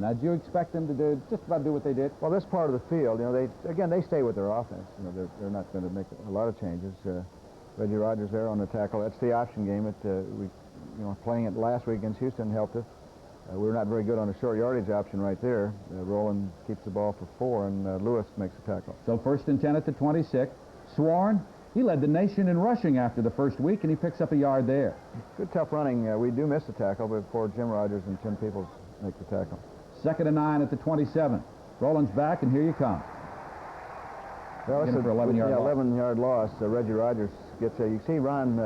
line. Now, do you expect them to do just about do what they did? Well, this part of the field, you know, they stay with their offense. You know, they're not going to make a lot of changes. Reggie Rogers there on the tackle. That's the option game. Playing it last week against Houston helped us. We were not very good on the short yardage option right there. Rowland keeps the ball for 4, and Lewis makes the tackle. So 1st and 10 at the 26. Sworn, he led the nation in rushing after the first week, and he picks up a yard there. Good tough running. We do miss the tackle before Jim Rogers and Tim Peoples make the tackle. 2nd and 9 at the 27. Rowland's back, and here you come. Well, it's an 11-yard loss. Reggie Rogers gets there. You see Ron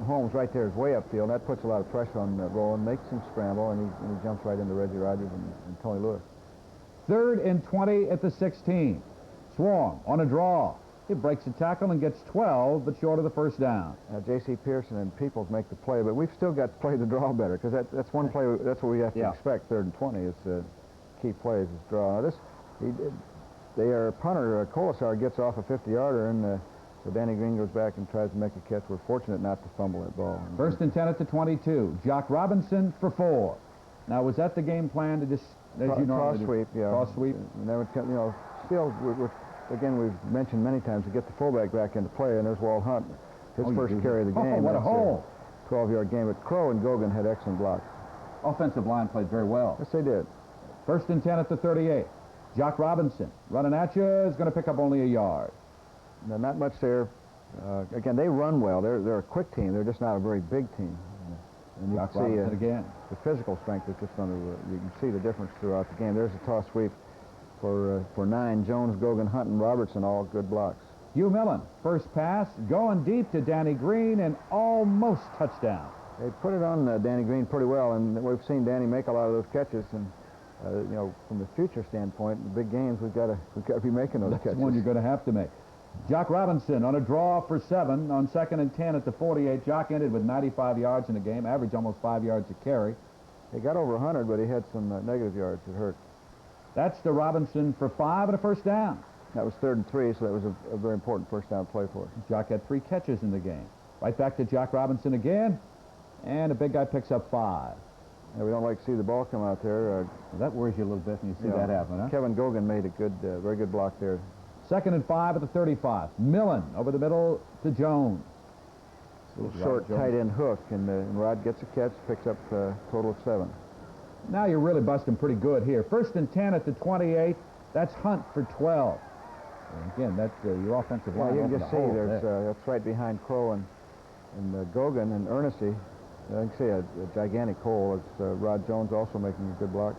Holmes right there is way upfield. That puts a lot of pressure on Rowland, makes him scramble, and he jumps right into Reggie Rogers and Tony Lewis. 3rd and 20 at the 16. Swan on a draw. He breaks a tackle and gets 12, but short of the first down. J.C. Pearson and Peoples make the play, but we've still got to play the draw better, because that's one play. That's what we have to expect. 3rd and 20 is key plays is draw. Now their punter, Colasar, gets off a 50-yarder, and so Danny Green goes back and tries to make a catch. We're fortunate not to fumble that ball. 1st and 10 at the 22. Jock Robinson for 4. Now, was that the game plan to just, as you normally do? Cross sweep, yeah. Cross sweep? And that would, still, again, we've mentioned many times to get the fullback back into play, and there's Walt Hunt, his first carry of the game. Oh, what a hole. 12-yard game, but Crow and Gogan had excellent blocks. Offensive line played very well. Yes, they did. 1st and 10 at the 38. Jock Robinson running at you is going to pick up only a yard. No, not much there. Again, they run well. They're a quick team. They're just not a very big team. And you Jock can see Robinson again. The physical strength is just under. You can see the difference throughout the game. There's a toss sweep for 9. Jones, Gogan, Hunt, and Robertson, all good blocks. Hugh Millen, first pass, going deep to Danny Green, and almost touchdown. They put it on Danny Green pretty well, and we've seen Danny make a lot of those catches. And from the future standpoint, in the big games, we've got to be making those catches. That's one you're going to have to make. Jock Robinson on a draw for 7 on 2nd and 10 at the 48. Jock ended with 95 yards in the game, averaged almost 5 yards a carry. He got over 100, but he had some negative yards that hurt. That's to Robinson for 5 and a first down. That was 3rd and 3, so that was a very important first down play for us. Jock had 3 catches in the game. Right back to Jock Robinson again, and the big guy picks up 5. Yeah, we don't like to see the ball come out there. That worries you a little bit when you see that happen, huh? Kevin Gogan made a very good block there. 2nd and 5 at the 35. Millen over the middle to Jones. Short tight end hook, and Rod gets a catch, picks up a total of 7. Now you're really busting pretty good here. 1st and 10 at the 28. That's Hunt for 12. And again, that's your offensive line. You can just see that's right behind Crow and Gogan and Ernestine. I can see a gigantic hole. It's Rod Jones also making a good block.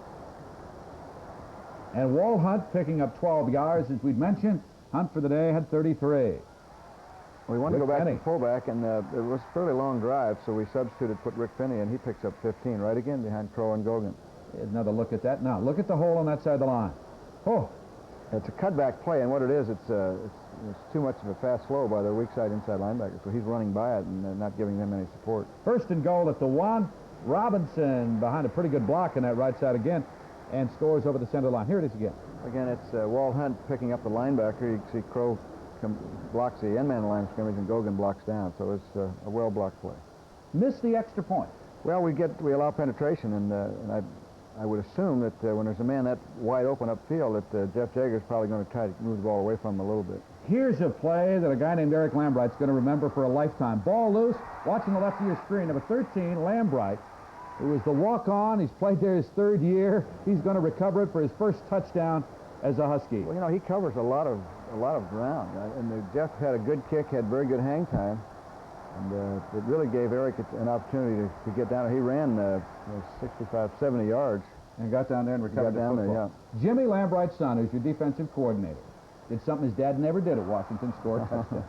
And Walt Hunt picking up 12 yards, as we'd mentioned. Hunt for the day had 33. We wanted to go back to fullback, and it was a fairly long drive, so we substituted, put Rick Finney, and he picks up 15, right again behind Crow and Gogan. Here's another look at that. Now, look at the hole on that side of the line. Oh. It's a cutback play, and what it is, it's too much of a fast flow by their weak side inside linebacker, so he's running by it and not giving them any support. 1st and goal at the 1. Robinson behind a pretty good block on that right side again, and scores over the center line. Here it is again. Again, it's Walt Hunt picking up the linebacker. You can see Crow blocks the end man line of scrimmage, and Gogan blocks down, so it's a well-blocked play. Missed the extra point. Well, we allow penetration, and I would assume that when there's a man that wide open upfield, that Jeff Jager's probably going to try to move the ball away from him a little bit. Here's a play that a guy named Eric Lambright's going to remember for a lifetime. Ball loose, watching the left of your screen, number 13, Lambright, who was the walk-on. He's played there his 3rd year. He's going to recover it for his first touchdown as a Husky. Well, he covers a lot of ground, and Jeff had a good kick, had very good hang time, and it really gave Eric an opportunity to get down. He ran 65, 70 yards. And got down there and recovered the football. Jimmy Lambright's son, who's your defensive coordinator, did something his dad never did at Washington, scored a touchdown.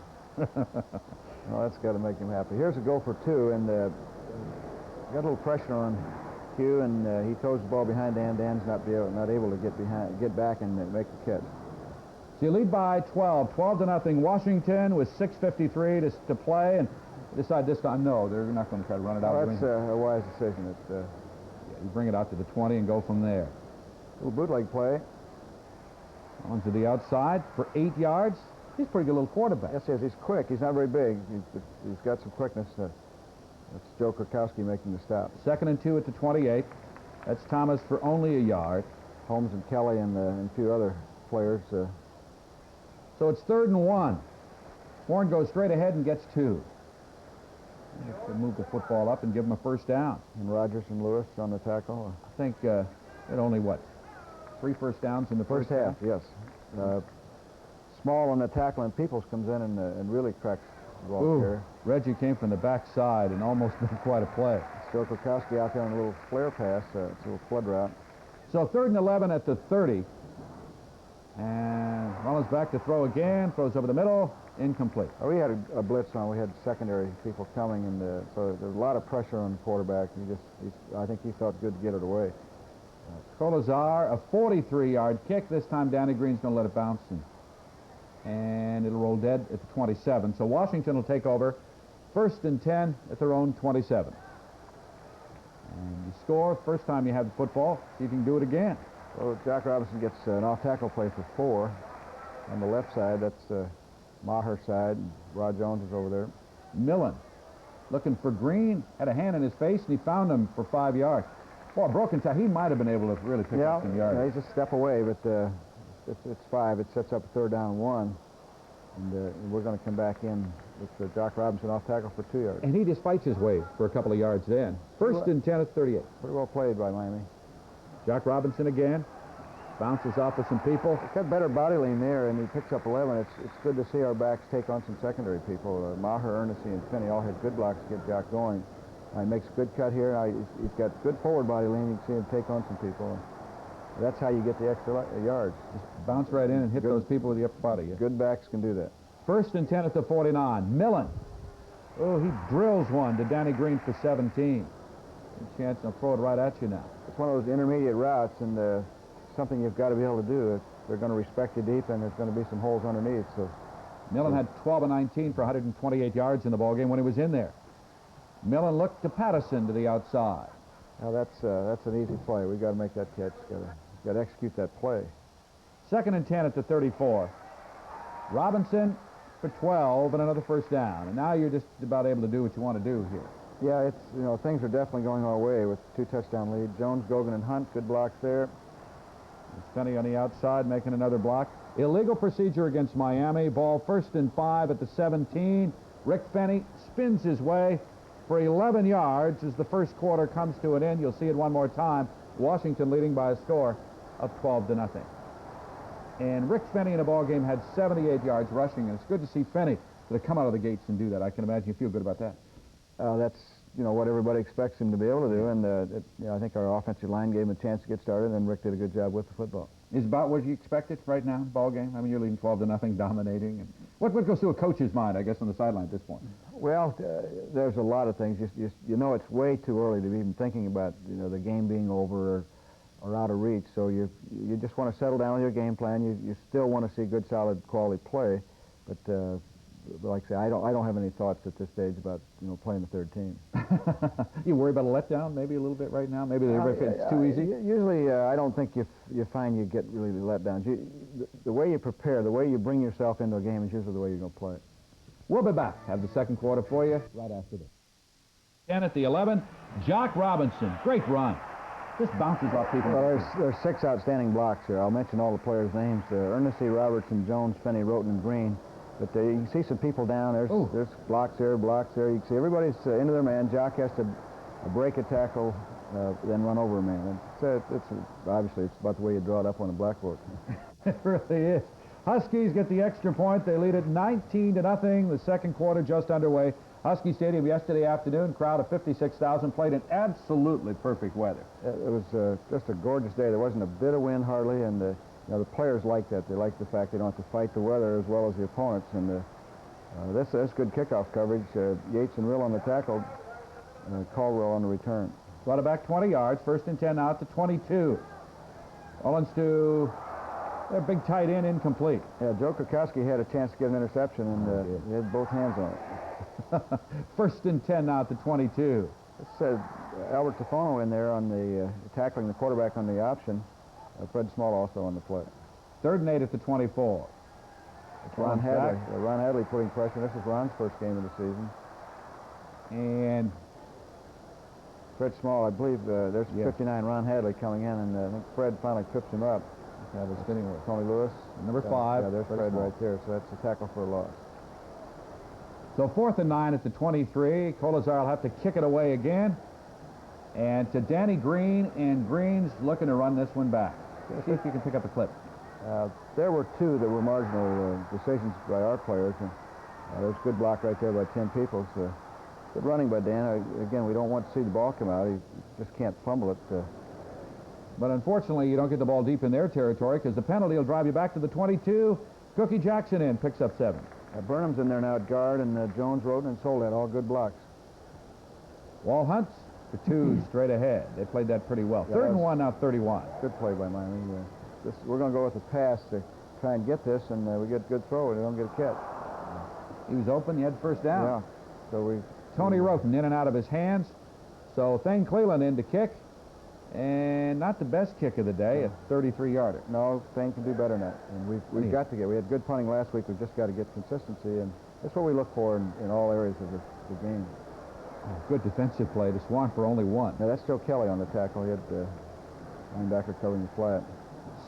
Well, that's got to make him happy. Here's a goal for 2, and got a little pressure on Hugh, and he throws the ball behind Dan. Dan's not able to get back and make the catch. So you lead by 12-0 Washington with 6:53 to play, and decide this time, no, they're not going to try to run it out. Well, that's a wise decision. You bring it out to the 20 and go from there. Little bootleg play. Onto the outside for 8 yards. He's a pretty good little quarterback. Yes, he is. He's quick. He's not very big. He's got some quickness. That's Joe Kurkowski making the stop. 2nd and 2 at the 28. That's Thomas for only a yard. Holmes and Kelly and a few other players. So it's 3rd and 1. Horn goes straight ahead and gets 2. They move the football up and give him a first down. And Rogers and Lewis on the tackle. I think it only, what, 3 first downs in the first half, half? Yes. Small on the tackle, and Peoples comes in and really cracks the ball carrier. Reggie came from the backside and almost made quite a play. Joe Krakowski out there on a little flare pass. It's a little flood route. So 3rd and 11 at the 30. And Mullins back to throw again. Throws over the middle. Incomplete. We had a blitz on. We had secondary people coming, and so there's a lot of pressure on the quarterback. I think he felt good to get it away. Colazar, a 43-yard kick. This time Danny Green's going to let it bounce, and it'll roll dead at the 27. So Washington will take over 1st and 10 at their own 27. And you score. First time you have the football. See if you can do it again. Well, Jack Robinson gets an off-tackle play for 4 on the left side. That's Maher's side. Rod Jones is over there. Millen looking for Green. Had a hand in his face, and he found him for 5 yards. Boy, broken tackle. He might have been able to really pick up some yards. Yeah, he's a step away, but it's 5. It sets up a 3rd down and 1. And we're going to come back in with Jock Robinson off tackle for 2 yards. And he just fights his way for a couple of yards then. 1st and 10 at 38. Pretty well played by Miami. Jock Robinson again. Bounces off of some people. He's got better body lean there, and he picks up 11. It's good to see our backs take on some secondary people. Maher, Ernest, and Finney all had good blocks to get Jock going. He makes a good cut here. He's got good forward body lean. You can see him take on some people. That's how you get the extra yards. Just bounce right in and hit those people with the upper body. Yeah. Good backs can do that. 1st and 10 at the 49. Millen. Oh, he drills one to Danny Green for 17. Good chance they'll throw it right at you now. It's one of those intermediate routes, and something you've got to be able to do. They're going to respect you deep, and there's going to be some holes underneath. So Millen had 12 and 19 for 128 yards in the ballgame when he was in there. Millen looked to Patterson to the outside. Now that's an easy play. We've got to make that catch. Got to execute that play. 2nd and 10 at the 34. Robinson for 12 and another first down. And now you're just about able to do what you want to do here. Yeah, things are definitely going our way with 2 touchdown lead. Jones, Gogan, and Hunt, good blocks there. Finney on the outside making another block. Illegal procedure against Miami. Ball 1st and 5 at the 17. Rick Finney spins his way for 11 yards as the first quarter comes to an end. You'll see it one more time. Washington leading by a score of 12-0. And Rick Finney in a ball game had 78 yards rushing, and it's good to see Finney to come out of the gates and do that. I can imagine you feel good about that. That's what everybody expects him to be able to do, and I think our offensive line gave him a chance to get started, and Rick did a good job with the football. Is about what you expected right now, ball game? I mean, you're leading 12-0, dominating. And what goes through a coach's mind, I guess, on the sideline at this point? Well, there's a lot of things. It's way too early to be even thinking about the game being over or out of reach. So you just want to settle down with your game plan. You still want to see good, solid, quality play, but like I say, I don't have any thoughts at this stage about playing the third team. You worry about a letdown maybe a little bit right now? Maybe it's too easy? Usually, I don't think you find you get really letdowns. The way you prepare, the way you bring yourself into a game is usually the way you're going to play it. We'll be back. Have the second quarter for you right after this. 10 at the 11. Jock Robinson. Great run. Just bounces off people. Well, there's 6 outstanding blocks here. I'll mention all the players' names. Ernest C. Robertson, Jones, Finney, Roten, and Green. But you can see some people down. There's blocks there, blocks there. You can see everybody's into their man. Jock has to break a tackle, then run over a man. Obviously, it's about the way you draw it up on the blackboard. It really is. Huskies get the extra point. They lead it 19-0. The second quarter just underway. Husky Stadium yesterday afternoon, crowd of 56,000, played in absolutely perfect weather. It was just a gorgeous day. There wasn't a bit of wind hardly, and the players like that. They like the fact they don't have to fight the weather as well as the opponents. And that's good kickoff coverage. Yates and Rill on the tackle, Caldwell on the return. Brought it back 20 yards. 1st and 10 out to 22. Owens to their big tight end, incomplete. Yeah, Joe Krakowski had a chance to get an interception, and he had both hands on it. 1st and 10 out to 22. It's Albert Tafono in there on the tackling the quarterback on the option. Fred Small also on the play. 3rd and 8 at the 24. It's Ron Hadley. Ron Hadley putting pressure. This is Ron's first game of the season. And Fred Small, I believe there's Yeah. 59, Ron Hadley coming in, and I think Fred finally trips him up. Yeah, the spinning with Tony Lewis. number 5. Yeah, there's Fred Fred Small. right there, so that's a tackle for a loss. So 4th and 9 at the 23. Colazar will have to kick it away again. And to Danny Green, and Green's looking to run this one back. See if you can pick up a clip. There were 2 that were marginal decisions by our players. And, there's a good block right there by Tim Peoples. Good running by Dan. Again, we don't want to see the ball come out. He just can't fumble it. But unfortunately, you don't get the ball deep in their territory because the penalty will drive you back to the 22. Cookie Jackson in, picks up 7. Burnham's in there now at guard, and Jones, Roden, and Soldat, all good blocks. Wall Hunts, the 2 straight ahead. They played that pretty well. Yeah, 3rd and 1, now 31. Good play by Miami. We're going to go with the pass to try and get this, and we get a good throw, and we don't get a catch. He was open. He had first down. Yeah. So Tony Roten in and out of his hands. So Thane Cleland in to kick. And not the best kick of the day, a 33-yarder. No, Thane can do better than that. And we've got to get. We had good punting last week. We've just got to get consistency, and that's what we look for in all areas of the game. Good defensive play to Swan for only 1. Now, that's Joe Kelly on the tackle. He had linebacker covering the flat.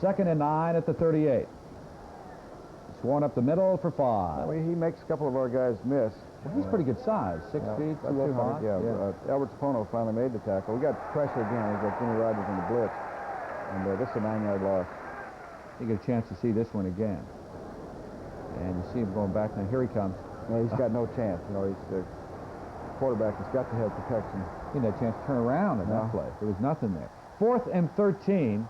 2nd and 9 at the 38. Swan up the middle for 5. Well, he makes a couple of our guys miss. Well, he's pretty good size, 6 feet, 205. Yeah. Albert Spono finally made the tackle. We got pressure again. We've got Jimmy Rogers in the blitz, and this is a 9-yard loss. You get a chance to see this one again. And you see him going back. Now, here he comes. Yeah, he's got no chance. You know, he's the quarterback has got to have protection. He didn't have a chance to turn around in that play. There was nothing there. 4th and 13.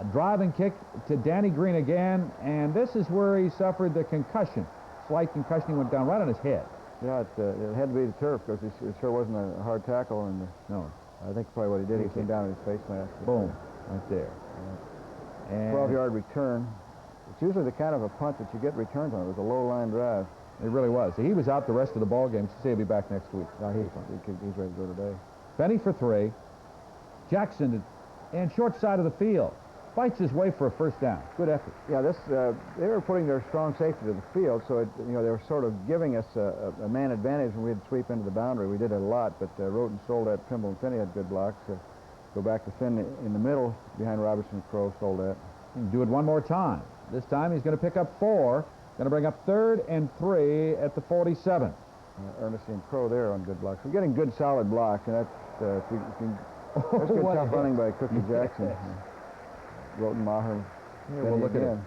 A driving kick to Danny Green again, and this is where he suffered the concussion. Slight concussion. He went down right on his head. Yeah, it had to be the turf because it sure wasn't a hard tackle. And no, I think probably what he did, he came down in his face mask. Boom, right there. Yeah. And 12-yard return. It's usually the kind of a punt that you get returns on. It was a low-line drive. It really was. He was out the rest of the ball game. Say he'll be back next week. No, he's ready to go today. Benny for 3. Jackson and short side of the field. Fights his way for a first down. Good effort. Yeah, they were putting their strong safety to the field, so they were sort of giving us a man advantage when we'd sweep into the boundary. We did it a lot, but Roten, Soldat, Trimble, and Finney had good blocks. Go back to Finn in the middle behind Robertson, Crow, Soldat. Do it one more time. This time he's going to pick up 4. Going to bring up 3rd and 3 at the 47. Ernestine Crow there on good blocks. We're getting good, solid blocks, and that's that's good tough running by Cookie Jackson. Roten, Maher. Here, we'll look at it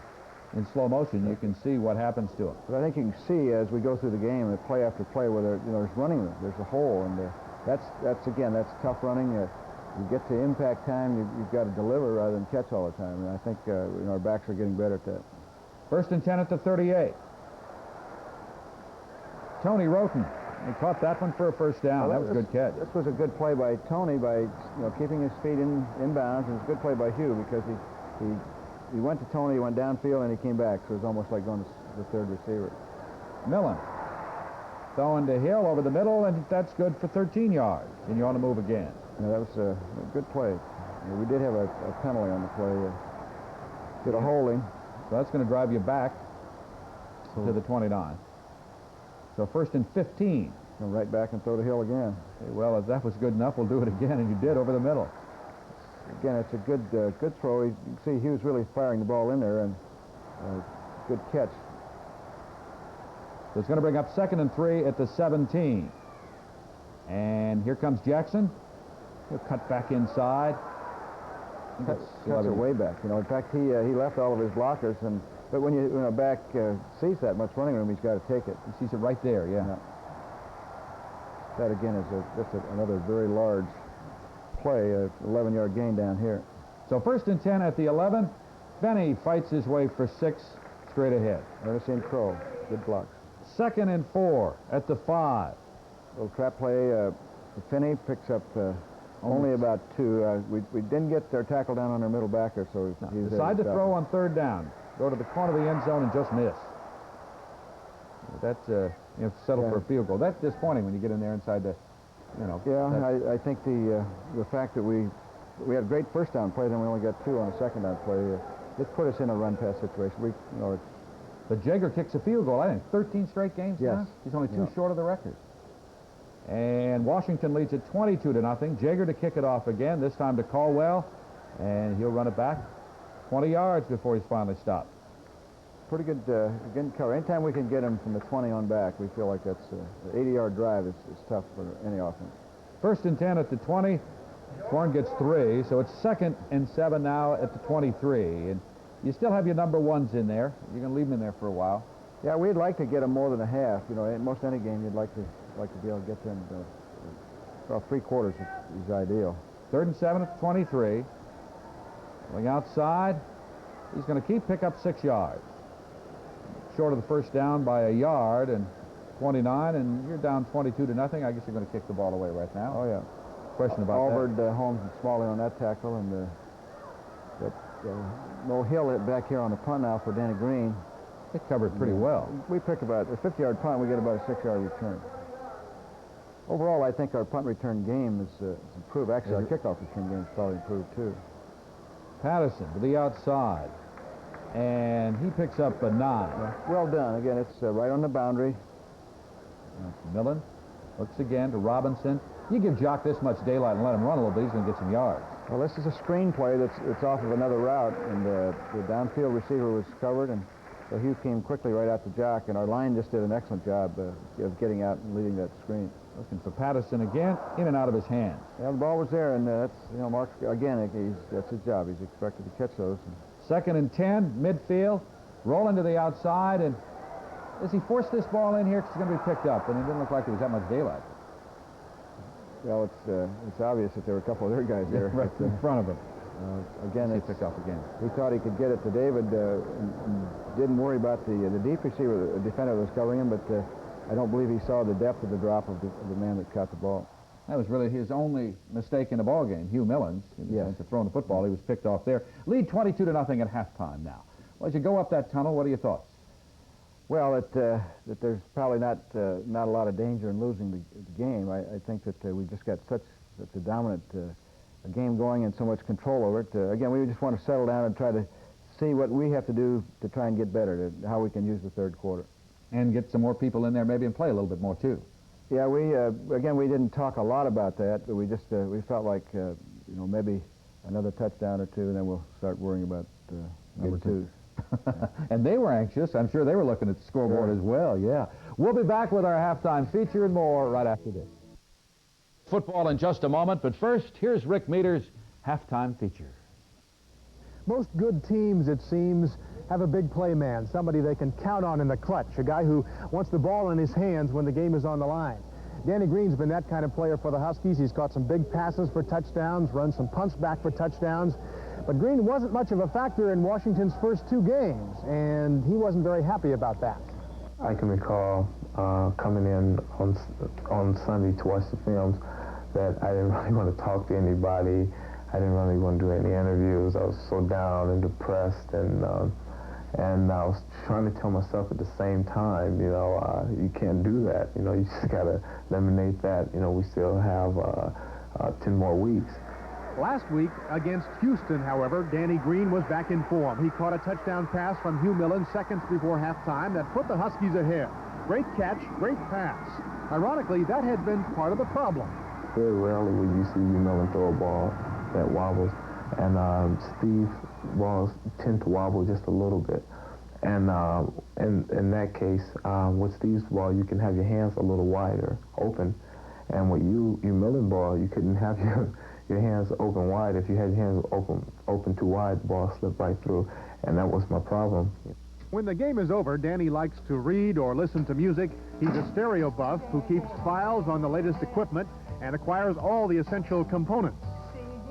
in slow motion. You can see what happens to him. But I think you can see as we go through the game, that play after play, where there's running, there's a hole, and that's tough running. You get to impact time, you've got to deliver rather than catch all the time. And I think our backs are getting better at that. 1st and 10 at the 38. Tony Roten. He caught that one for a first down. That was a good catch. This was a good play by Tony by keeping his feet in bounds. It was a good play by Hugh because he went to Tony, he went downfield, and he came back. So it was almost like going to the third receiver. Millen throwing to Hill over the middle, and that's good for 13 yards. And you want to move again. Yeah, that was a good play. We did have a penalty on the play. Did a holding. So that's going to drive you back to the 29. So 1st and 15. Come right back and throw to Hill again. Okay, well, if that was good enough, we'll do it again, and you did over the middle. Again, it's a good throw. You can see he was really firing the ball in there, and good catch. So it's going to bring up 2nd and 3 at the 17. And here comes Jackson. He'll cut back inside. Cuts are way back. In fact, he left all of his blockers, but when a back sees that much running room, he's got to take it. He sees it right there. Yeah. That again is just another very large play, an 11-yard gain down here. So 1st and 10 at the 11. Benny fights his way for 6 straight ahead. Ernestine Crow, good blocks. 2nd and 4 at the 5. Little trap play. Finney picks up only about 2. We didn't get their tackle down on their middle backer, so he's decide to throw on 3rd down. Go to the corner of the end zone and just miss. That's settle for a field goal. That's disappointing when you get in there inside the, Yeah, I think the fact that we had a great first down play, then we only got 2 on a second down play. It put us in a run pass situation. But Jager kicks a field goal. I think 13 straight games now. Yes. He's only 2 short of the record. And Washington leads it 22-0. Jaeger to kick it off again, this time to Caldwell, and he'll run it back 20 yards before he's finally stopped. Pretty good cover. Anytime we can get him from the 20 on back, we feel like that's an 80-yard drive is tough for any offense. 1st and 10 at the 20. Horn gets 3, so it's 2nd and 7 now at the 23. And you still have your number ones in there. You're going to leave them in there for a while. Yeah, we'd like to get them more than a half. You know, in most any game, you'd like to be able to get them. Well, 3/4 is ideal. 3rd and 7 at the 23. Going outside. He's going to pick up 6 yards. Short of the first down by a yard, and 29, and you're down 22-0. I guess you're going to kick the ball away right now. Oh, yeah. Question about Alvord, Holmes, and Smalley on that tackle, and no Hill hit back here on the punt now for Danny Green. It covered pretty well. We pick about a 50-yard punt. We get about a 6-yard return. Overall, I think our punt return game is improved. Actually, our kickoff return game is probably improved too. Patterson to the outside, and he picks up a 9. Well done. Again, it's right on the boundary. Millen looks again to Robinson. You give Jock this much daylight and let him run a little bit, he's going to get some yards. Well, this is a screen play that's off of another route, and the downfield receiver was covered, and so Hugh came quickly right out to Jock, and our line just did an excellent job of getting out and leading that screen. Looking for Patterson again, in and out of his hands. Yeah, the ball was there, and that's, you know, Mark, again, that's his job. He's expected to catch those. 2nd and 10, midfield, rolling to the outside, and does he force this ball in here? Because it's going to be picked up, and it didn't look like there was that much daylight. Well, it's obvious that there were a couple of other guys there. Right in front of him. Again, he picked up again. He thought he could get it to David. And didn't worry about the deep receiver, the defender that was covering him, but I don't believe he saw the depth of the drop of the man that caught the ball. That was really his only mistake in the ball game. Hugh Millen's, to throwing the football, he was picked off there. Lead 22-0 at halftime now. Well, as you go up that tunnel, what are your thoughts? Well, that there's probably not a lot of danger in losing the game. I think that we've just got such a dominant game going and so much control over it. Again, we just want to settle down and try to see what we have to do to try and get better, how we can use the 3rd quarter. And get some more people in there maybe and play a little bit more too. Yeah, we didn't talk a lot about that, but we just we felt like maybe another touchdown or 2, and then we'll start worrying about number 2s. And they were anxious. I'm sure they were looking at the scoreboard as well. Yeah. We'll be back with our halftime feature and more right after this. Football in just a moment, but first, here's Rick Meter's halftime feature. Most good teams, it seems, have a big play man, somebody they can count on in the clutch, a guy who wants the ball in his hands when the game is on the line. Danny Green's been that kind of player for the Huskies. He's caught some big passes for touchdowns, run some punts back for touchdowns. But Green wasn't much of a factor in Washington's first 2 games, and he wasn't very happy about that. I can recall coming in on Sunday to watch the films that I didn't really want to talk to anybody. I didn't really want to do any interviews. I was so down and depressed, and I was trying to tell myself at the same time, you can't do that. You just got to eliminate that. We still have 10 more weeks. Last week against Houston, however, Danny Green was back in form. He caught a touchdown pass from Hugh Millen seconds before halftime that put the Huskies ahead. Great catch, great pass. Ironically, that had been part of the problem. Very rarely will you see Hugh Millen throw a ball that wobbles, and Steve balls tend to wobble just a little bit. And in that case, with Steve's ball, you can have your hands a little wider, open. And with Hugh Millen ball, you couldn't have your hands open wide. If you had your hands open too wide, the ball slipped right through, and that was my problem. When the game is over, Danny likes to read or listen to music. He's a stereo buff who keeps files on the latest equipment and acquires all the essential components.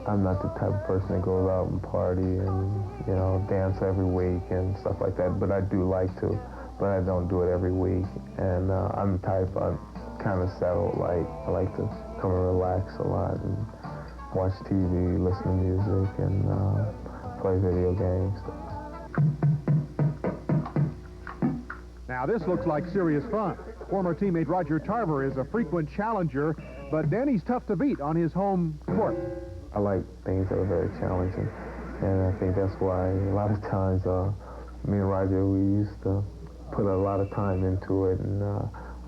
I'm not the type of person that goes out and party and, dance every week and stuff like that, but I do like to, but I don't do it every week. And I'm the type, I'm kind of settled, I like to come and relax a lot and watch TV, listen to music, and play video games. Now, this looks like serious fun. Former teammate Roger Tarver is a frequent challenger, but Danny's tough to beat on his home court. I like things that are very challenging, and I think that's why a lot of times me and Roger, we used to put a lot of time into it, and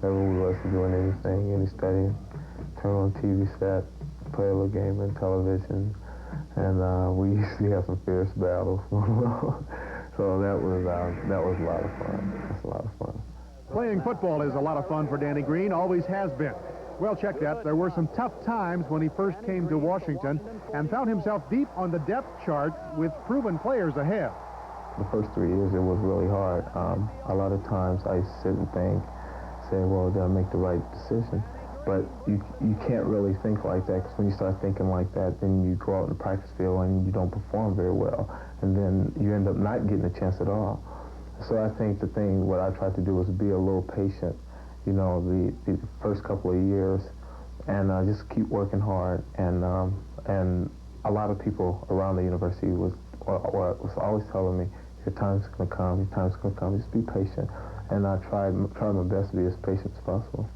Never we wasn't doing anything, any studying. Turn on TV set, play a little game on television, and we usually have some fierce battles. So that was a lot of fun. That's a lot of fun. Playing football is a lot of fun for Danny Green, always has been. Well, check that. There were some tough times when he first came to Washington and found himself deep on the depth chart with proven players ahead. The first 3 years, it was really hard. A lot of times I sit and think, say, well, did I make the right decision? But you can't really think like that, because when you start thinking like that, then you go out in the practice field and you don't perform very well. And then you end up not getting a chance at all. So I think what I tried to do was be a little patient, you know, the first couple of years, and just keep working hard. And a lot of people around the university was always telling me, your time's going to come, your time's going to come, just be patient. And I tried my best to be as patient as possible.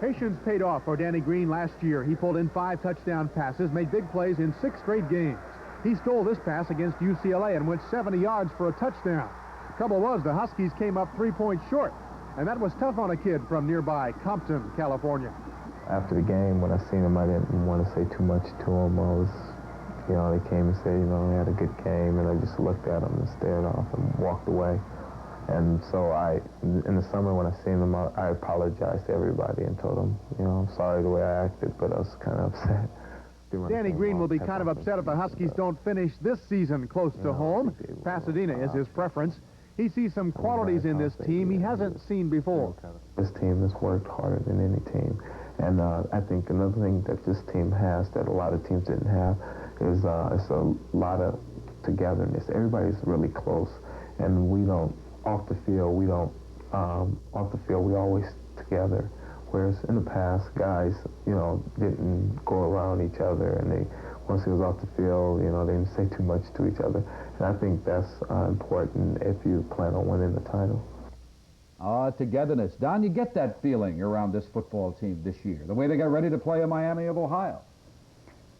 Patience paid off for Danny Green last year. He pulled in 5 touchdown passes, made big plays in 6 straight games. He stole this pass against UCLA and went 70 yards for a touchdown. Trouble was, the Huskies came up 3 points short, and that was tough on a kid from nearby Compton, California. After the game, when I seen him, I didn't want to say too much to him. They came and said, he had a good game, and I just looked at him and stared off and walked away. And so in the summer when I seen him, I apologized to everybody and told them, I'm sorry the way I acted, but I was kind of upset. Danny Green will be kind of upset if the Huskies don't finish this season close to home. Pasadena is his preference. He sees some qualities in this team he hasn't seen before. This team has worked harder than any team. And I think another thing that this team has that a lot of teams didn't have is it's a lot of togetherness. Everybody's really close, and we don't, off the field, we always together. Whereas in the past, guys, didn't go around each other, and once he was off the field, they didn't say too much to each other. And I think that's important if you plan on winning the title. Togetherness. Don, you get that feeling around this football team this year, the way they got ready to play in Miami of Ohio.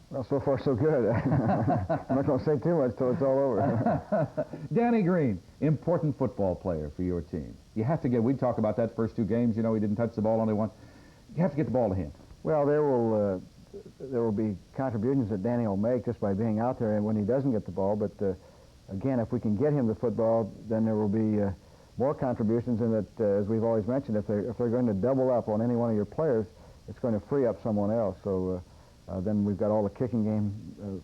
Well, so far so good. I'm not going to say too much till it's all over. Danny Green, important football player for your team. You have to we talk about that first 2 games, he didn't touch the ball only once. You have to get the ball to him. Well, there will be contributions that Danny will make just by being out there and when he doesn't get the ball, but again, if we can get him the football, then there will be more contributions, and that, as we've always mentioned, if they're going to double up on any one of your players, it's going to free up someone else. So then we've got all the kicking game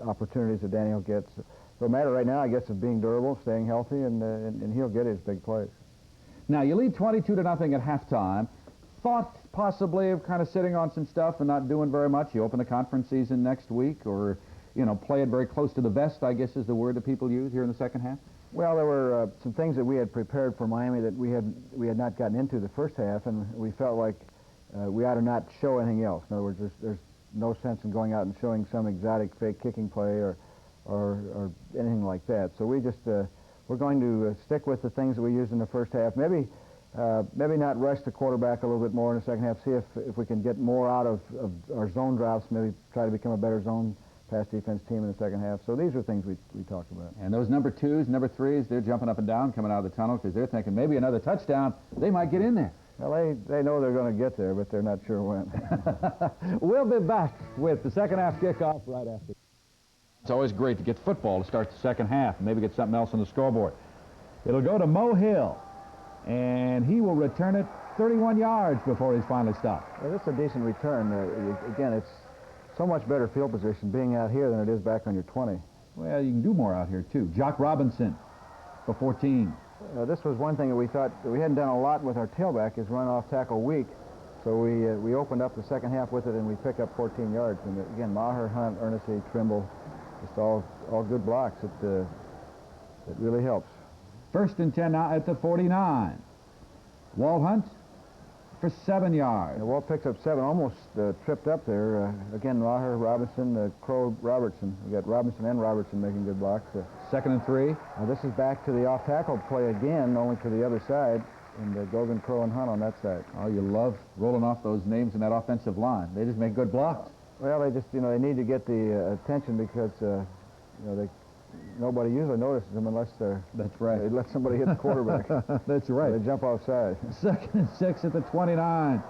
opportunities that Danny will get. So the matter right now, I guess, of being durable, staying healthy, and he'll get his big plays. Now, you lead 22-0 at halftime. Thought possibly of kind of sitting on some stuff and not doing very much. You open the conference season next week, or, play it very close to the vest, I guess is the word that people use here in the second half? Well, there were some things that we had prepared for Miami that we had not gotten into the first half, and we felt like we ought to not show anything else. In other words, there's no sense in going out and showing some exotic fake kicking play or anything like that. So we just we're going to stick with the things that we used in the first half. Maybe not rush the quarterback a little bit more in the second half. See if we can get more out of our zone drops. Maybe try to become a better zone pass defense team in the second half. So these are things we talked about. And those number 2s, number 3s, they're jumping up and down coming out of the tunnel because they're thinking maybe another touchdown. They might get in there. Well, they know they're going to get there, but they're not sure when. We'll be back with the second half kickoff right after. It's always great to get football to start the second half and maybe get something else on the scoreboard. It'll go to Mo Hill, and he will return it 31 yards before he's finally stopped. Well, this is a decent return. Again, it's so much better field position being out here than it is back on your 20. Well, you can do more out here, too. Jock Robinson for 14. This was one thing that we thought that we hadn't done a lot with our tailback is run off tackle weak. So we opened up the second half with it, and we picked up 14 yards. And again, Maher, Hunt, Ernest, Trimble, just all good blocks. It really helps. 1st and 10 now at the 49. Walt Hunt for 7 yards. Walt picks up 7, almost tripped up there. Again, Maher, Robinson, Crow, Robertson. We got Robinson and Robertson making good blocks. 2nd and 3. This is back to the off-tackle play again, only to the other side, and Gogan, Crow, and Hunt on that side. Oh, you love rolling off those names in that offensive line. They just make good blocks. Well, they just, they need to get the attention because, nobody usually notices them unless That's right. they let somebody hit the quarterback. That's right. They jump offside. 2nd and 6 at the 29.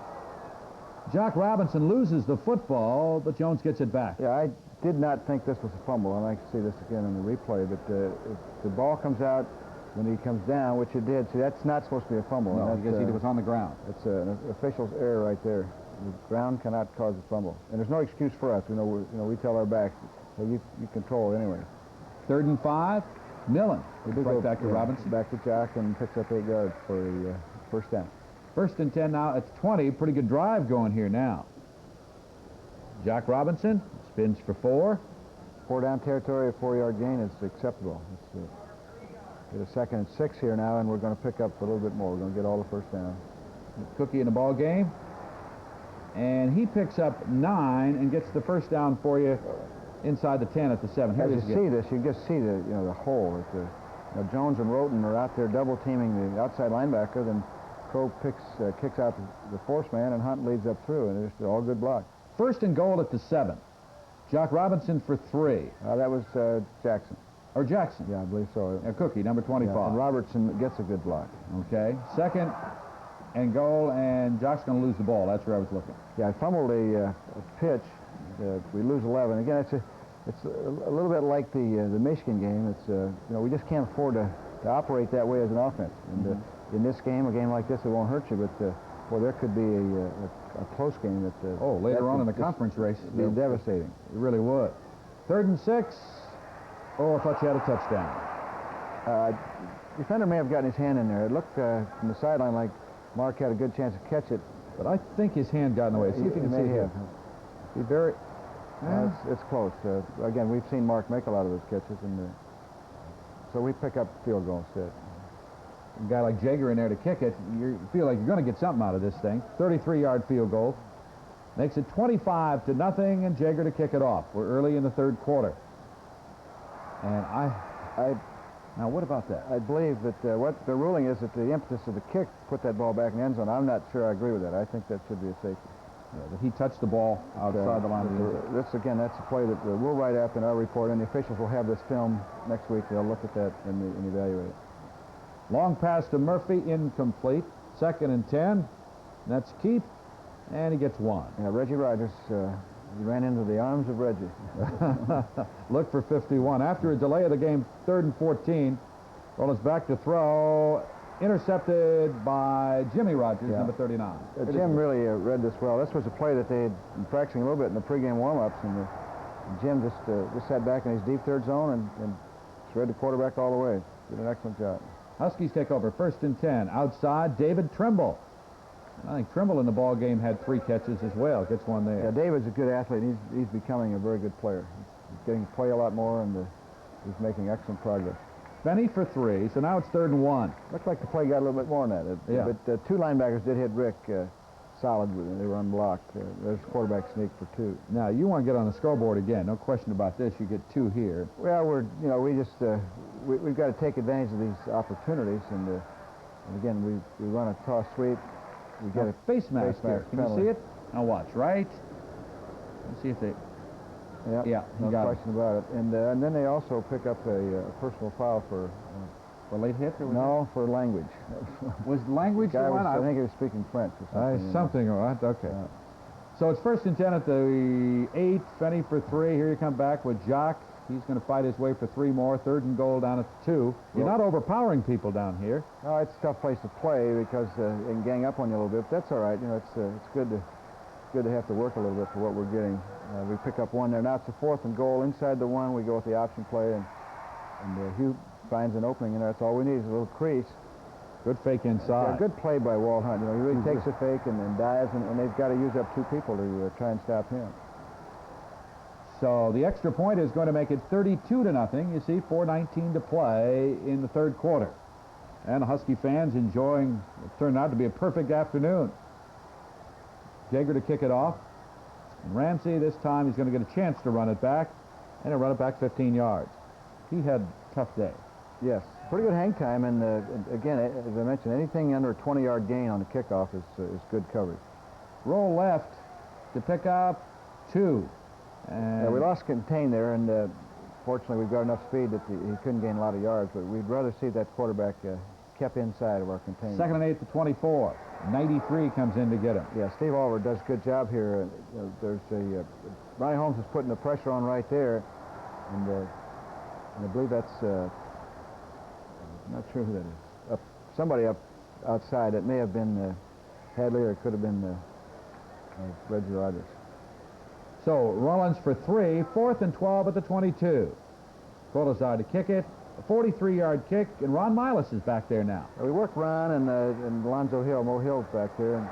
Jock Robinson loses the football, but Jones gets it back. Yeah, I did not think this was a fumble. I'd like to see this again in the replay, but if the ball comes out when he comes down, which it did, see, that's not supposed to be a fumble. No, and because he was on the ground. It's an official's error right there. The ground cannot cause a fumble, and there's no excuse for us. We tell our backs, well, you control it anyway. 3rd and 5. Millen. Right back to yeah, Robinson. Back to Jock and picks up 8 yards for the first down. 1st and 10 now at 20. Pretty good drive going here now. Jock Robinson spins for 4. 4 down territory, a 4-yard gain is acceptable. It's get a 2nd and 6 here now, and we're going to pick up a little bit more. We're going to get all the first down. Cookie in the ball game. And he picks up 9 and gets the first down for you inside the 10 at the 7. As you see this, you just see the hole. Jones and Roten are out there double teaming the outside linebacker. Then Crow kicks out the force man, and Hunt leads up through, and it's all good block. 1st and goal at the 7. Jock Robinson for 3. That was Jackson. Or Jackson. Yeah, I believe so. Cookie, number 25. Yeah, and Robertson gets a good block. Okay. 2nd and goal, and Jock's going to lose the ball. That's where I was looking. Yeah, I fumbled a pitch. We lose 11. Again, it's a little bit like the Michigan game. It's we just can't afford to operate that way as an offense. And in this game, a game like this, it won't hurt you. But boy, there could be a close game that later on in the conference race, be devastating. It really would. 3rd and 6. Oh, I thought you had a touchdown. Defender may have gotten his hand in there. It looked from the sideline like Mark had a good chance to catch it. But I think his hand got in the way. See if you can see here. Be very... It's close. Again, we've seen Mark make a lot of those catches, and so we pick up field goal instead. A guy like Jaeger in there to kick it, you feel like you're going to get something out of this thing. 33-yard field goal. Makes it 25-0, and Jaeger to kick it off. We're early in the 3rd quarter. And now what about that? I believe that what the ruling is that the impetus of the kick put that ball back in the end zone. I'm not sure I agree with that. I think that should be a safety. Yeah, that he touched the ball outside the line of the end zone. That's a play that we'll write up in our report, and the officials will have this film next week. They'll look at that and evaluate it. Long pass to Murphy, incomplete. 2nd and 10. That's Keith, and he gets 1. Yeah, Reggie Rogers, he ran into the arms of Reggie. Look for 51. After a delay of the game, 3rd and 14. Well, it's back to throw. Intercepted by Jimmy Rogers, number 39. Jim really read this well. This was a play that they had been practicing a little bit in the pregame warm-ups, and Jim just sat back in his deep 3rd zone and just read the quarterback all the way. Did an excellent job. Huskies take over. 1st and 10. Outside, David Trimble. I think Trimble in the ball game had 3 catches as well. Gets 1 there. Yeah, David's a good athlete. He's becoming a very good player. He's getting to play a lot more, and he's making excellent progress. Benny for 3, so now it's 3rd and 1. Looks like the play got a little bit more than that. Yeah. But 2 linebackers did hit Rick solid. They were unblocked. There's quarterback sneak for 2. Now, you want to get on the scoreboard again. No question about this. You get 2 here. Well, we've got to take advantage of these opportunities, and again, we run a toss sweep. We get a face mask here. Can you see it? Now watch, right? Let's see if they... Yeah, no question about it. And then they also pick up a personal foul for late hit? No, for language. Was language the one? I think he was speaking French or something. Something, all right, okay. So it's 1st and 10 at the 8. Fenny for 3. Here you come back with Jock. He's going to fight his way for 3 more. 3rd and goal down at 2. You're not overpowering people down here. No, it's a tough place to play because they can gang up on you a little bit. But that's all right. It's good to have to work a little bit for what we're getting. We pick up 1 there. Now it's a 4th and goal inside the 1. We go with the option play, and Hugh finds an opening in there. That's all we need is a little crease. Good fake inside. Yeah, good play by Walt Hunt. He really takes the fake and then dives, and they've got to use up 2 people to try and stop him. So the extra point is going to make it 32-0. You see, 4:19 to play in the 3rd quarter. And the Husky fans enjoying what turned out to be a perfect afternoon. Jaeger to kick it off. And Ramsey, this time, he's going to get a chance to run it back. And he'll run it back 15 yards. He had a tough day. Yes. Pretty good hang time. And again, as I mentioned, anything under a 20-yard gain on the kickoff is good coverage. Roll left to pick up 2. And we lost contain there, and fortunately, we've got enough speed that he couldn't gain a lot of yards, but we'd rather see that quarterback kept inside of our containment. 2nd and 8 to 24. 93 comes in to get him. Yeah, Steve Oliver does a good job here. There's Ronnie Holmes is putting the pressure on right there, and I believe that's I'm not sure who that is. Somebody up outside. It may have been Hadley, or it could have been Reggie Rogers. So Rollins for 3, 4th and 12 at the 22. Colazar to kick it. A 43-yard kick, and Ron Milas is back there now. We work Ron and Alonzo Hill, Mo Hill's back there. And,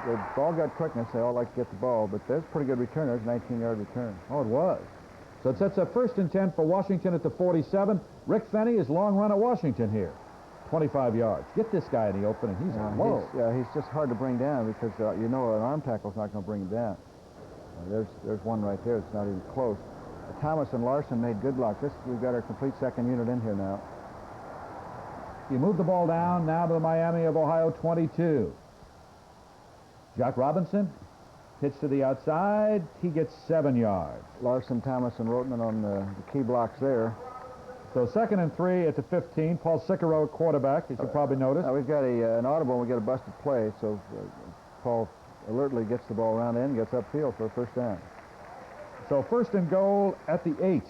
they've all got quickness. They all like to get the ball, but that's a pretty good return. There's a 19-yard return. Oh, it was. So it sets a 1st and 10 for Washington at the 47. Rick Fenny is long run at Washington here. 25 yards. Get this guy in the open, and he's low. He's just hard to bring down because you know an arm tackle's not going to bring him down. There's one right there. It's not even close. Thomas and Larson made good blocks. We've got our complete second unit in here now. You move the ball down now to the Miami of Ohio 22. Jock Robinson, pitch to the outside. He gets 7 yards. Larson, Thomas, and Rotman on the key blocks there. So 2nd and 3 at the 15. Paul Sicaro, quarterback, as you probably noticed. We've got an audible, and we get a busted play, so Paul alertly gets the ball around in and gets upfield for a 1st down. So 1st and goal at the 8.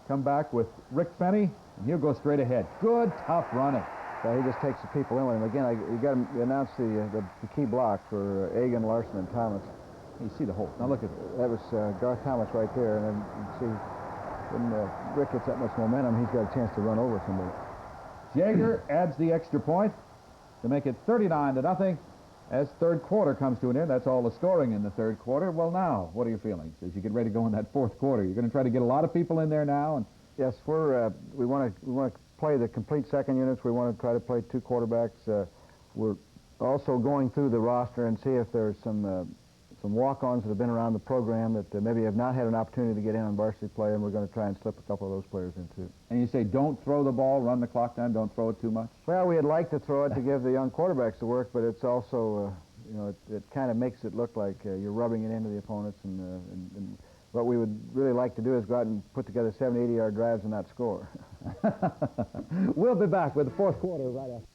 Come back with Rick Fenny, and he'll go straight ahead. Good, tough running. So he just takes the people in with him. Again, you got to announce the key block for Egan, Larson, and Thomas. You see the hole. Now look at that. Was Garth Thomas right there, and then you see when Rick gets that much momentum, he's got a chance to run over somebody. Jaeger adds the extra point to make it 39-0. As 3rd quarter comes to an end, that's all the scoring in the 3rd quarter. Well, now, what are your feelings as you get ready to go in that 4th quarter? You're going to try to get a lot of people in there now? And yes, we want to play the complete second units. We want to try to play 2 quarterbacks. We're also going through the roster and see if there's some walk-ons that have been around the program that maybe have not had an opportunity to get in on varsity play, and we're going to try and slip a couple of those players in too. And you say don't throw the ball, run the clock down, don't throw it too much? Well, we'd like to throw it to give the young quarterbacks the work, but it's also, it kind of makes it look like you're rubbing it into the opponents, and what we would really like to do is go out and put together 70, 80-yard drives and not score. We'll be back with the 4th quarter right after.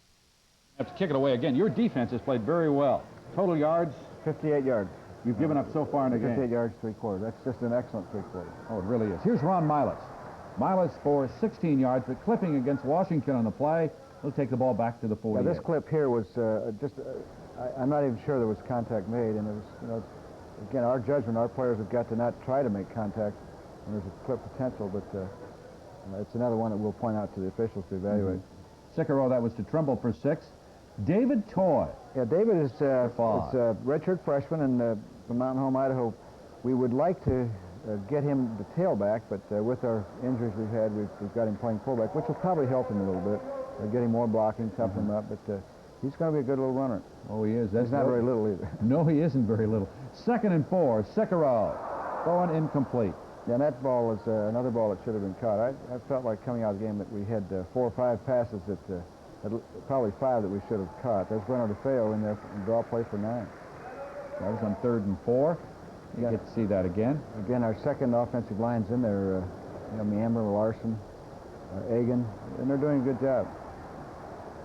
Have to kick it away again. Your defense has played very well. Total yards? 58 yards. You've given up so far in the game. 58 yards, 3/4. That's just an excellent 3/4. Oh, it really is. Here's Ron Milas. Milas for 16 yards, but clipping against Washington on the play. He'll take the ball back to the 40. Yeah, this clip here was I'm not even sure there was contact made, and it was, again, our judgment, our players have got to not try to make contact when there's a clip potential, but it's another one that we'll point out to the officials to evaluate. Sicaro, that was to Trumbull for 6. David Toy. Yeah, David is a redshirt freshman and from Mountain Home, Idaho. We would like to get him the tailback, but with our injuries we've had, we've got him playing fullback, which will probably help him a little bit, get him more blocking, toughen him up, but he's going to be a good little runner. Oh, he is. He's not very little either. No, he isn't very little. 2nd and 4, Sicaro, throwing incomplete. Yeah, and that ball is another ball that should have been caught. I felt like coming out of the game that we had 4 or 5 passes that probably 5 that we should have caught. There's Bruno DeFeo in there and draw play for 9. That was on 3rd and 4. You get to see that again. Again, our second offensive line's in there. Meamber, Larson, Egan, and they're doing a good job.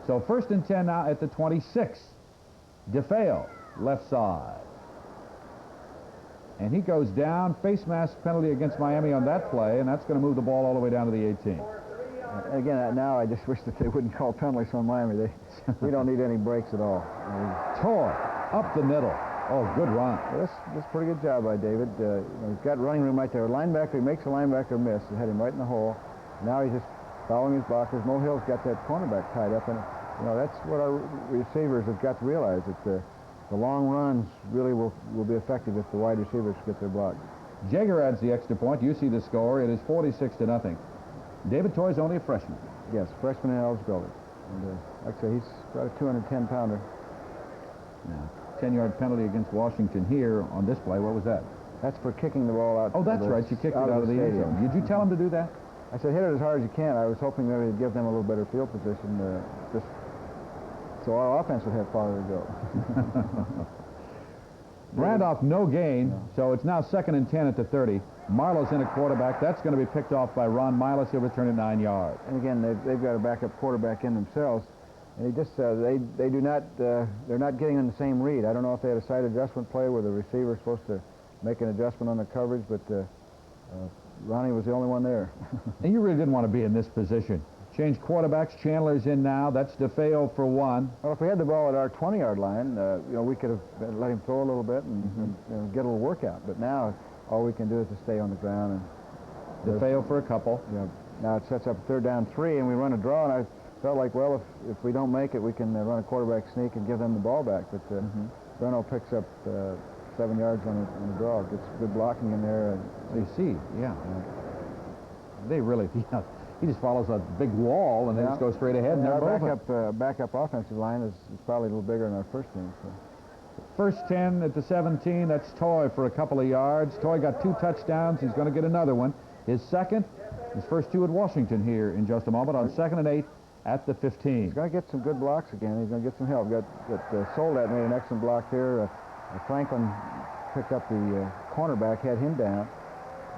So 1st and 10 now at the 26. DeFeo, left side. And he goes down. Face mask penalty against Miami on that play, and that's going to move the ball all the way down to the 18. Again, now I just wish that they wouldn't call penalties on Miami. We don't need any breaks at all. Toy, up the middle. Oh, good run. Well, that's a pretty good job by David. He's got running room right there. Linebacker, he makes a linebacker miss. He had him right in the hole. Now he's just following his blockers. Mo Hill's got that cornerback tied up, and that's what our receivers have got to realize, that the long runs really will be effective if the wide receivers get their blocks. Jaeger adds the extra point. You see the score. It is 46-0. David Toy's only a freshman. Yes, freshman in eligibility. And like I say, he's about a 210-pounder. Now, 10-yard penalty against Washington here on this play. What was that? That's for kicking the ball out. Oh, that's right. You kicked it out of the end zone. Did you tell him to do that? I said, hit it as hard as you can. I was hoping maybe to give them a little better field position, just so our offense would have farther to go. Randolph, no gain, so it's now 2nd and 10 at the 30. Marlowe's in a quarterback. That's going to be picked off by Ron Milas. He'll return it 9 yards. And again, they've got a backup quarterback in themselves. And he just, they do not, they're not getting in the same read. I don't know if they had a side adjustment play where the receiver is supposed to make an adjustment on the coverage, but Ronnie was the only one there. And you really didn't want to be in this position. Change quarterbacks. Chandler's in now. That's DeFeo for 1. Well, if we had the ball at our 20-yard line, you know, we could have let him throw a little bit and you know, get a little workout. But now all we can do is to stay on the ground. And DeFeo for a couple. You know, now it sets up 3rd down 3, and we run a draw, and I felt like, well, if we don't make it, we can run a quarterback sneak and give them the ball back. But Breno picks up 7 yards on the draw. Gets good blocking in there. So you see, yeah. They really, he just follows a big wall and they just go straight ahead. And our backup offensive line is probably a little bigger than our first team. So. First 10 at the 17. That's Toy for a couple of yards. Toy got 2 touchdowns. He's going to get another one. His second, his first 2 at Washington here in just a moment on 2nd and 8 at the 15. He's going to get some good blocks again. He's going to get some help. Got Soldat made an excellent block here. Franklin picked up the cornerback, had him down.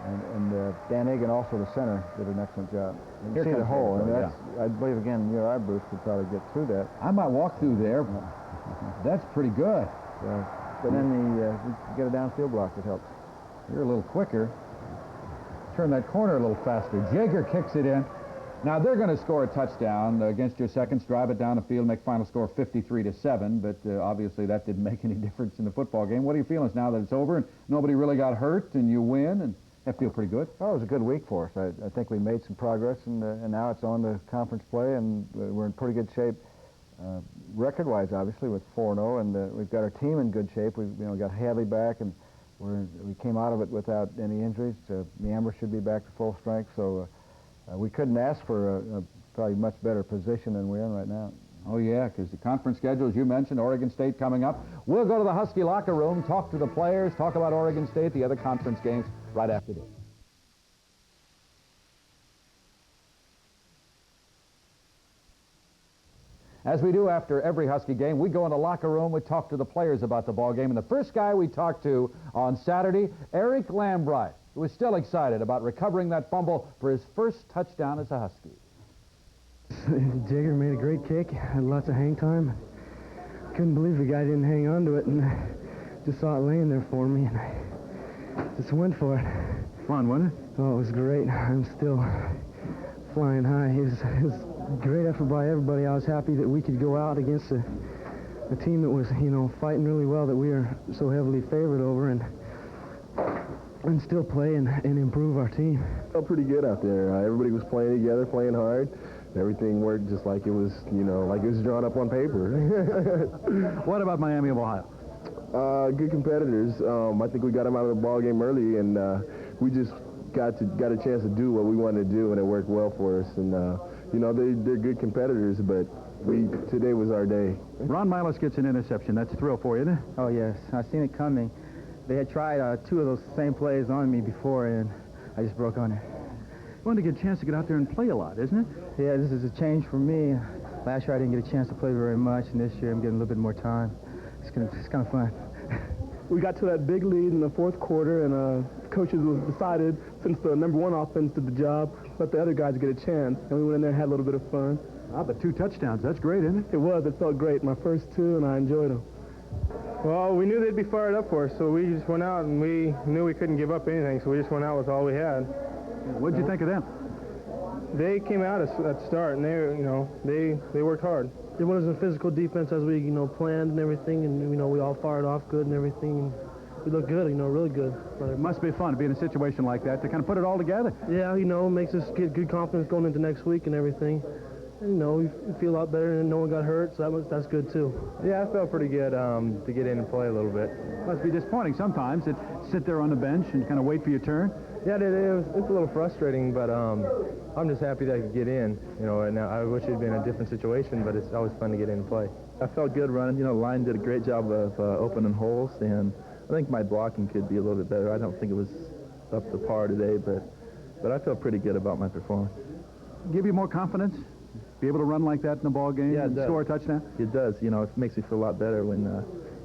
And Dan Egan, also the center, did an excellent job. You can see the hole. I mean, I believe, again, your eye, Bruce, could probably get through that. I might walk through there. That's pretty good. But then you get a downfield block that helps. You're a little quicker. Turn that corner a little faster. Jaeger kicks it in. Now, they're going to score a touchdown against your seconds, drive it down the field, make final score 53-7, but obviously that didn't make any difference in the football game. What are you feeling now that it's over and nobody really got hurt and you win? And that feel pretty good? Well, it was a good week for us. I think we made some progress, and now it's on to conference play, and we're in pretty good shape record-wise, obviously, with 4-0, and we've got our team in good shape. We've got Hadley back, and we came out of it without any injuries. Meamber should be back to full strength, so we couldn't ask for a probably much better position than we're in right now. Oh, yeah, because the conference schedule, as you mentioned, Oregon State coming up. We'll go to the Husky locker room, talk to the players, talk about Oregon State, the other conference games, right after this. As we do after every Husky game, we go in the locker room, we talk to the players about the ball game. And the first guy we talked to on Saturday, Eric Lambright, who was still excited about recovering that fumble for his first touchdown as a Husky. Jagger made a great kick, had lots of hang time. Couldn't believe the guy didn't hang on to it, and just saw it laying there for me, and I just went for it. Fun, wasn't it? Oh, it was great. I'm still flying high. It was a great effort by everybody. I was happy that we could go out against a team that was, fighting really well, that we are so heavily favored over, and still play and improve our team. Felt pretty good out there. Everybody was playing together, playing hard. Everything worked just like it was, like it was drawn up on paper. What about Miami of Ohio? Good competitors. I think we got them out of the ball game early, and we just got a chance to do what we wanted to do, and it worked well for us. And they're good competitors, but today was our day. Ron Milas gets an interception. That's a thrill for you, isn't it? Oh, yes. I seen it coming. They had tried 2 of those same plays on me before, and I just broke on it. Fun to get a chance to get out there and play a lot, isn't it? Yeah, this is a change for me. Last year I didn't get a chance to play very much, and this year I'm getting a little bit more time. It's kind of fun. We got to that big lead in the 4th quarter, and coaches decided, since the #1 offense did the job, let the other guys get a chance. And we went in there and had a little bit of fun. But 2 touchdowns. That's great, isn't it? It was. It felt great. My first 2, and I enjoyed them. Well, we knew they'd be fired up for us, so we just went out, and we knew we couldn't give up anything, so we just went out with all we had. What'd you think of them? They came out at the start, and they worked hard. It was a physical defense as we, planned and everything, and, we all fired off good and everything. And we looked good, really good. It must be fun to be in a situation like that, to kind of put it all together. Yeah, makes us get good confidence going into next week and everything. And, we feel a lot better, and no one got hurt, so that's good, too. Yeah, I felt pretty good to get in and play a little bit. Must be disappointing sometimes to sit there on the bench and kind of wait for your turn. Yeah, it's a little frustrating, but I'm just happy that I could get in. And I wish it had been a different situation, but it's always fun to get in and play. I felt good running. The line did a great job of opening holes, and I think my blocking could be a little bit better. I don't think it was up to par today, but I felt pretty good about my performance. Give you more confidence? Be able to run like that in the ball game and score a touchdown? It does. It makes me feel a lot better when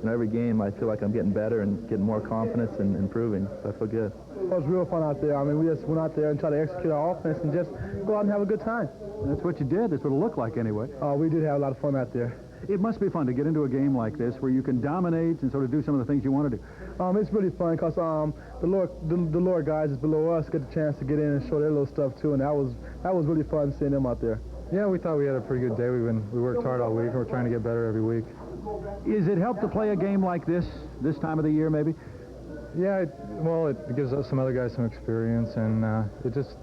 every game I feel like I'm getting better and getting more confidence and improving. So I feel good. It was real fun out there. I mean, we just went out there and tried to execute our offense and just go out and have a good time. That's what you did. That's what it looked like anyway. We did have a lot of fun out there. It must be fun to get into a game like this where you can dominate and sort of do some of the things you want to do. It's really fun because the lower guys below us get the chance to get in and show their little stuff too, and that was really fun seeing them out there. Yeah, we thought we had a pretty good day. We worked hard all week, and we're trying to get better every week. Is it helped to play a game like this time of the year, maybe? Yeah, it gives us some other guys some experience, and it just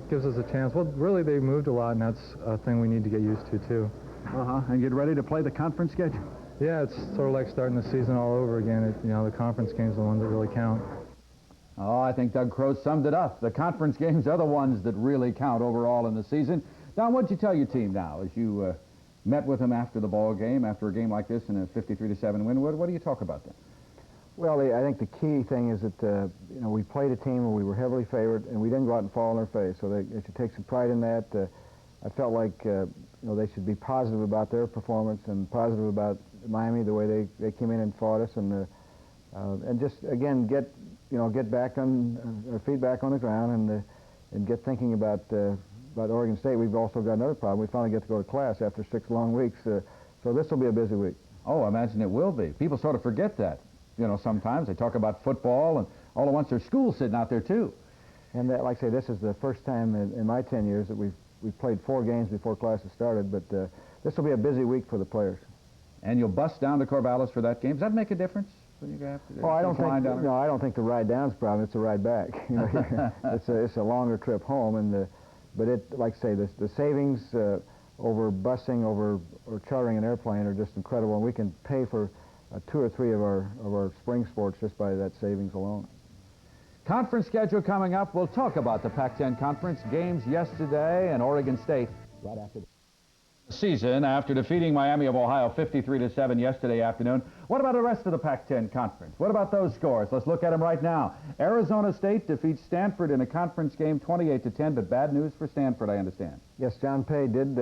gives us a chance. Well, really, they moved a lot, and that's a thing we need to get used to, too. And get ready to play the conference schedule. Yeah, it's sort of like starting the season all over again. The conference games are the ones that really count. Oh, I think Doug Crow summed it up. The conference games are the ones that really count overall in the season. Don, what did you tell your team now as you met with them after the ball game, after a game like this and a 53-7 win? What do you talk about then? Well, I think the key thing is that we played a team where we were heavily favored, and we didn't go out and fall on their face. So they should take some pride in that. I felt like they should be positive about their performance and positive about Miami, the way they came in and fought us, and just again get back on our feet back on the ground and get thinking about Oregon State. We've also got another problem. We finally get to go to class after 6 long weeks, so this will be a busy week. Oh, I imagine it will be. People sort of forget that. Sometimes they talk about football, and all at once there's school sitting out there too. And like I say, this is the first time in my 10 years that we've played 4 games before classes started, but this will be a busy week for the players. And you'll bust down to Corvallis for that game. Does that make a difference when you have to? I don't think the ride down's a problem. It's the ride back. It's a longer trip home, but like I say, the savings over busing or chartering an airplane are just incredible, and we can pay for 2 or 3 of our spring sports just by that savings alone. Conference schedule coming up. We'll talk about the Pac-10 Conference games yesterday and Oregon State right after the season after defeating Miami of Ohio 53-7 yesterday afternoon. What about the rest of the Pac-10 Conference? What about those scores? Let's look at them right now. Arizona State defeats Stanford in a conference game 28-10, but bad news for Stanford, I understand. Yes, John Pay did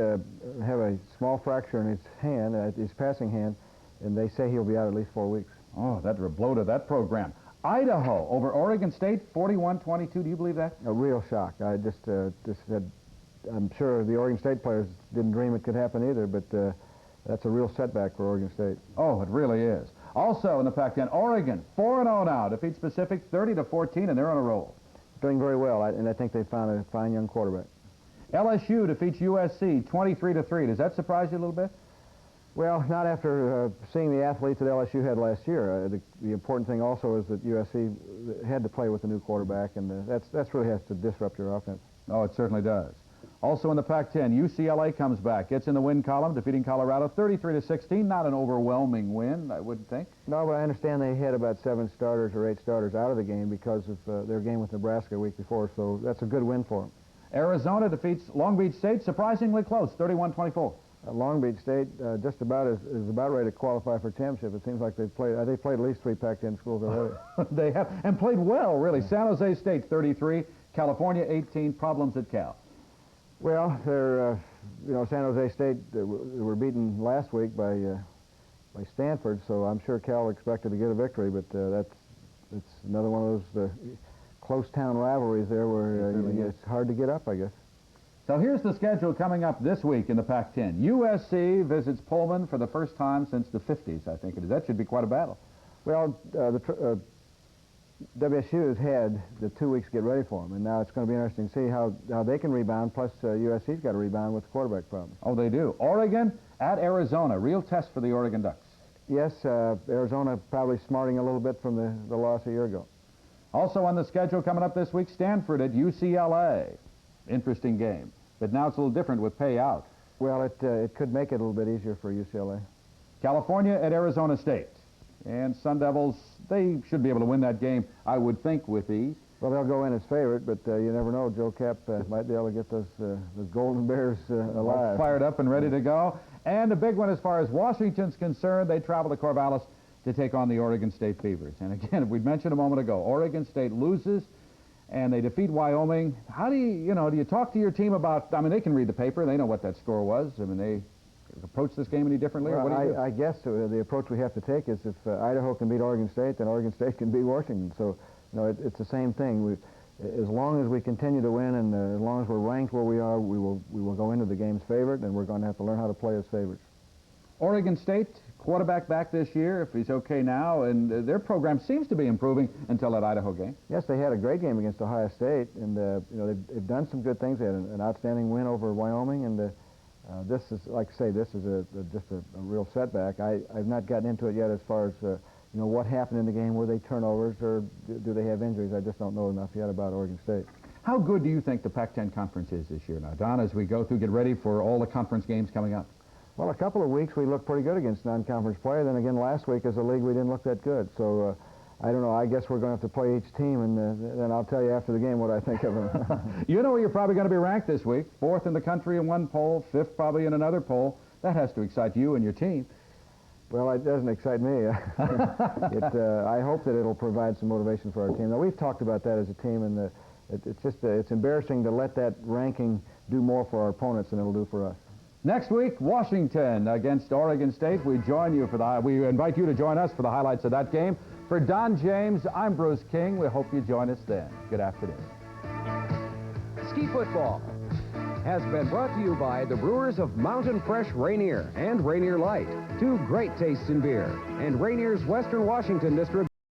have a small fracture in his hand, his passing hand, and they say he'll be out at least 4 weeks. Oh, that would blow to that program. Idaho over Oregon State 41-22. Do you believe that? A real shock. I just said, I'm sure the Oregon State players didn't dream it could happen either, but that's a real setback for Oregon State. Oh, it really is. Also in the Pac-10, Oregon 4-0 now, defeats Pacific 30-14, and they're on a roll. Doing very well, and I think they found a fine young quarterback. LSU defeats USC 23-3. Does that surprise you a little bit? Well, not after seeing the athletes that LSU had last year. The important thing also is that USC had to play with a new quarterback, and that's really has to disrupt your offense. Oh, it certainly does. Also in the Pac-10, UCLA comes back, gets in the win column, defeating Colorado 33-16. Not an overwhelming win, I wouldn't think. No, but I understand they had about 7 starters or 8 starters out of the game because of their game with Nebraska a week before, so that's a good win for them. Arizona defeats Long Beach State, surprisingly close, 31-24. Long Beach State just about is about ready to qualify for championship. It seems like they've played at least 3 Pac-10 schools already. They have, and played well, really. San Jose State 33, California 18, problems at Cal. Well, they're, San Jose State were beaten last week by Stanford, so I'm sure Cal expected to get a victory, but it's another one of those close town rivalries there where it's hard to get up, I guess. So here's the schedule coming up this week in the Pac-10. USC visits Pullman for the first time since the 50s, I think it is. That should be quite a battle. Well, WSU has had the 2 weeks to get ready for them, and now it's going to be interesting to see how they can rebound, plus USC's got to rebound with the quarterback problem. Oh, they do. Oregon at Arizona. Real test for the Oregon Ducks. Yes, Arizona probably smarting a little bit from the loss a year ago. Also on the schedule coming up this week, Stanford at UCLA. Interesting game. But now it's a little different with pay out. Well, it could make it a little bit easier for UCLA. California at Arizona State. And Sun Devils, they should be able to win that game, I would think, with ease. Well, they'll go in as favorite, but you never know. Joe Cap might be able to get those Golden Bears alive. Fired up and ready to go. And a big one as far as Washington's concerned. They travel to Corvallis to take on the Oregon State Beavers. And again, we mentioned a moment ago, Oregon State loses and they defeat Wyoming. How do you talk to your team about, I mean, they can read the paper. They know what that score was. I mean, approach this game any differently? Well, or what do you do? I guess the approach we have to take is if Idaho can beat Oregon State, then Oregon State can beat Washington. So, it's the same thing. As long as we continue to win and as long as we're ranked where we are, we will go into the game's favorite, and we're going to have to learn how to play as favorites. Oregon State quarterback back this year, if he's okay now, and their program seems to be improving until that Idaho game. Yes, they had a great game against Ohio State, and they've done some good things. They had an outstanding win over Wyoming, and this is, like I say, this is just a real setback. I've not gotten into it yet as far as what happened in the game. Were they turnovers or do they have injuries? I just don't know enough yet about Oregon State. How good do you think the Pac-10 conference is this year now, Don, as we go through, get ready for all the conference games coming up? Well, a couple of weeks we looked pretty good against non-conference play. Then again, last week as a league we didn't look that good. So I don't know. I guess we're going to have to play each team, and then I'll tell you after the game what I think of them. You know where you're probably going to be ranked this week. 4th in the country in one poll, 5th probably in another poll. That has to excite you and your team. Well, it doesn't excite me. I hope that it'll provide some motivation for our team. Now, we've talked about that as a team, and it's embarrassing to let that ranking do more for our opponents than it'll do for us. Next week, Washington against Oregon State. We invite you to join us for the highlights of that game. For Don James, I'm Bruce King. We hope you join us then. Good afternoon. Ski Football has been brought to you by the brewers of Mountain Fresh Rainier and Rainier Light, two great tastes in beer, and Rainier's Western Washington distribution.